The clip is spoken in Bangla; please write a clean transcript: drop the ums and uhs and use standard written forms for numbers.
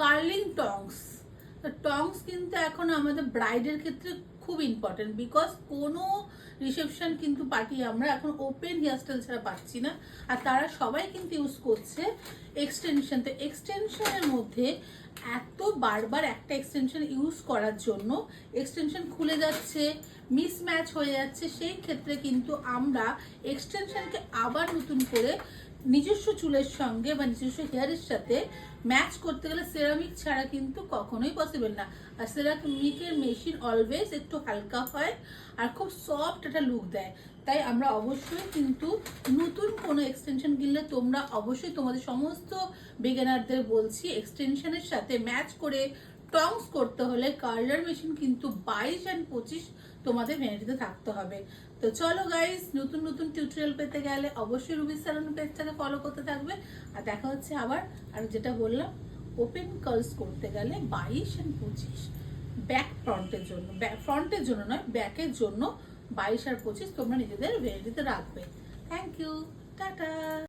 Curling tongs. তো টংস কিন্তু এখন আমাদের ব্রাইডের ক্ষেত্রে খুব ইম্পর্টেন্ট, বিকজ কোনো রিসেপশন কিন্তু পার্টি আমরা এখন ওপেন হেয়ারস্টাইল ছাড়া পাচ্ছি না, আর তারা সবাই কিন্তু ইউজ করছে এক্সটেনশন। তো এক্সটেনশনের মধ্যে এত বারবার একটা এক্সটেনশন ইউজ করার জন্য এক্সটেনশন খুলে যাচ্ছে, মিসম্যাচ হয়ে যাচ্ছে। সেই ক্ষেত্রে কিন্তু আমরা এক্সটেনশনকে আবার নতুন করে নিজস্ব চুলের সঙ্গে বা নিজস্ব হেয়ারের সাথে ম্যাচ করতে গেলে সেরামিক ছাড়া কিন্তু কখনোই পসিবল না। আর সেরামিকের মেশিন অলওয়েজ একটু হালকা হয় আর খুব সফট একটা লুক দেয়। তাই আমরা অবশ্যই কিন্তু নতুন কোনো এক্সটেনশন কিনলে তোমরা অবশ্যই তোমাদের সমস্ত বিগিনারদের বলছি, এক্সটেনশনের সাথে ম্যাচ করে টংস করতে হলে কার্লার মেশিন কিন্তু 22 আর 25 তোমাদের ভ্যানিটিতে থাকতে হবে। তো চলো গাইস, নতুন নতুন টিউটোরিয়াল পেতে গেলে অবশ্যই রুবি স্যালন পেজটাকে ফলো করতে থাকবে। আর দেখা হচ্ছে আবার, আর যেটা বললাম, ওপেন কার্লস করতে গেলে 22 আর 25 ব্যাক ফ্রন্টের জন্য, ফ্রন্টের জন্য নয়, ব্যাকের জন্য 22 আর 25 তোমরা নিজেদের ভ্যানিটিতে রাখবে। Thank you, tata.